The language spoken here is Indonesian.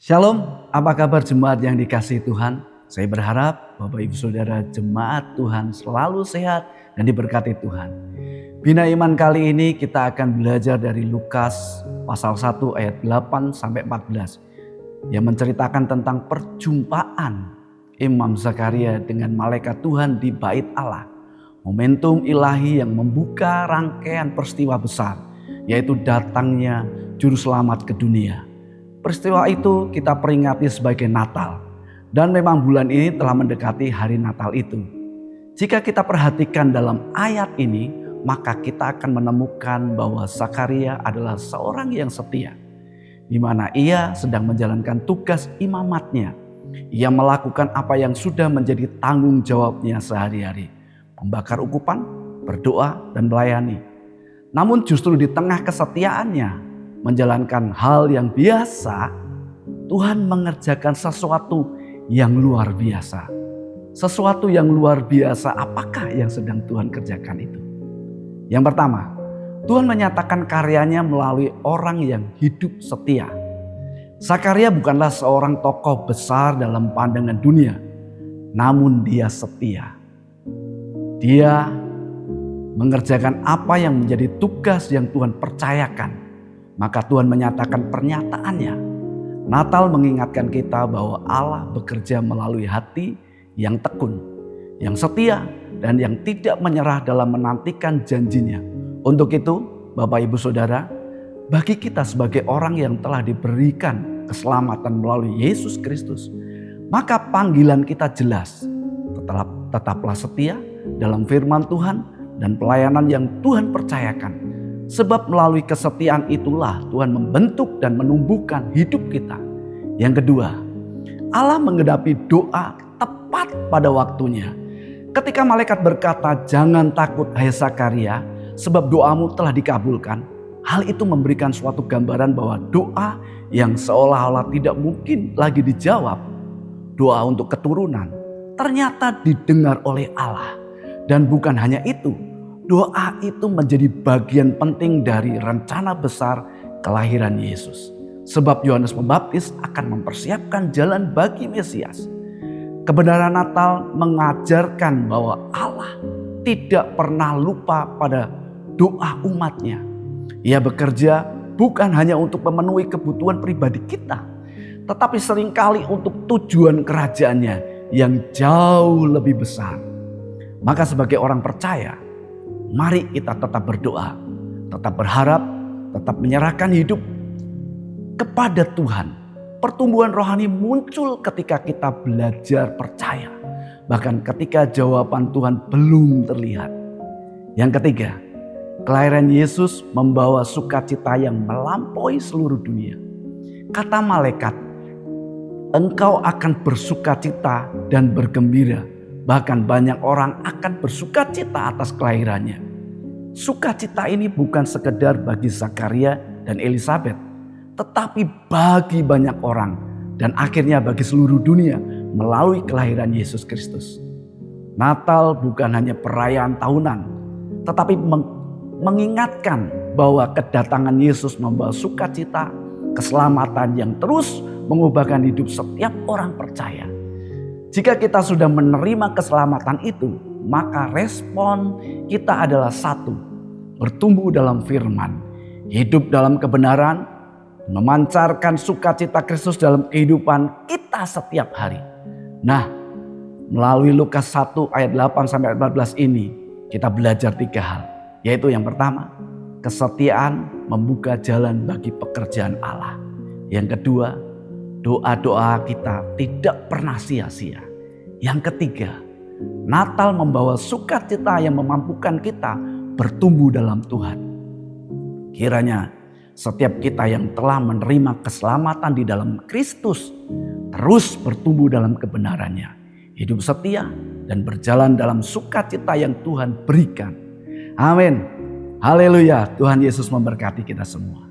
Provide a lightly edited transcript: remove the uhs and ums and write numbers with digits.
Shalom, apa kabar jemaat yang dikasihi Tuhan? Saya berharap Bapak Ibu Saudara jemaat Tuhan selalu sehat dan diberkati Tuhan. Bina Iman kali ini kita akan belajar dari Lukas pasal 1 ayat 8 sampai 14 yang menceritakan tentang perjumpaan Imam Zakaria dengan malaikat Tuhan di Bait Allah. Momentum ilahi yang membuka rangkaian peristiwa besar, yaitu datangnya Juru Selamat ke dunia. Peristiwa itu kita peringati sebagai Natal, dan memang bulan ini telah mendekati hari Natal itu. Jika kita perhatikan dalam ayat ini, maka kita akan menemukan bahwa Zakaria adalah seorang yang setia, di mana ia sedang menjalankan tugas imamatnya. Ia melakukan apa yang sudah menjadi tanggung jawabnya sehari-hari, membakar ukupan, berdoa, dan melayani. Namun justru di tengah kesetiaannya menjalankan hal yang biasa, Tuhan mengerjakan sesuatu yang luar biasa. Sesuatu yang luar biasa, apakah yang sedang Tuhan kerjakan itu? Yang pertama, Tuhan menyatakan karyanya melalui orang yang hidup setia. Zakaria bukanlah seorang tokoh besar dalam pandangan dunia, namun dia setia. Dia mengerjakan apa yang menjadi tugas yang Tuhan percayakan. Maka Tuhan menyatakan pernyataannya. Natal mengingatkan kita bahwa Allah bekerja melalui hati yang tekun, yang setia, dan yang tidak menyerah dalam menantikan janjinya. Untuk itu, Bapak Ibu Saudara, bagi kita sebagai orang yang telah diberikan keselamatan melalui Yesus Kristus, maka panggilan kita jelas. Tetaplah setia dalam firman Tuhan dan pelayanan yang Tuhan percayakan. Sebab melalui kesetiaan itulah Tuhan membentuk dan menumbuhkan hidup kita. Yang kedua, Allah mengenapi doa tepat pada waktunya. Ketika malaikat berkata, "Jangan takut hai Zakaria, sebab doamu telah dikabulkan." Hal itu memberikan suatu gambaran bahwa doa yang seolah-olah tidak mungkin lagi dijawab, doa untuk keturunan, ternyata didengar oleh Allah. Dan bukan hanya itu, doa itu menjadi bagian penting dari rencana besar kelahiran Yesus. Sebab Yohanes Pembaptis akan mempersiapkan jalan bagi Mesias. Kebenaran Natal mengajarkan bahwa Allah tidak pernah lupa pada doa umatnya. Ia bekerja bukan hanya untuk memenuhi kebutuhan pribadi kita, tetapi seringkali untuk tujuan kerajaannya yang jauh lebih besar. Maka sebagai orang percaya, mari kita tetap berdoa, tetap berharap, tetap menyerahkan hidup kepada Tuhan. Pertumbuhan rohani muncul ketika kita belajar percaya, bahkan ketika jawaban Tuhan belum terlihat. Yang ketiga, kelahiran Yesus membawa sukacita yang melampaui seluruh dunia. Kata malaikat, "Engkau akan bersukacita dan bergembira." Bahkan banyak orang akan bersukacita atas kelahirannya. Sukacita ini bukan sekedar bagi Zakaria dan Elizabeth, tetapi bagi banyak orang dan akhirnya bagi seluruh dunia melalui kelahiran Yesus Kristus. Natal bukan hanya perayaan tahunan, tetapi mengingatkan bahwa kedatangan Yesus membawa sukacita, keselamatan yang terus mengubahkan hidup setiap orang percaya. Jika kita sudah menerima keselamatan itu, maka respon kita adalah satu, bertumbuh dalam firman, hidup dalam kebenaran, memancarkan sukacita Kristus dalam kehidupan kita setiap hari. Nah, melalui Lukas 1 ayat 8 sampai 14 ini, kita belajar 3 hal. Yaitu yang pertama, kesetiaan membuka jalan bagi pekerjaan Allah. Yang kedua, doa-doa kita tidak pernah sia-sia. Yang ketiga, Natal membawa sukacita yang memampukan kita bertumbuh dalam Tuhan. Kiranya setiap kita yang telah menerima keselamatan di dalam Kristus terus bertumbuh dalam kebenarannya, hidup setia dan berjalan dalam sukacita yang Tuhan berikan. Amin. Haleluya. Tuhan Yesus memberkati kita semua.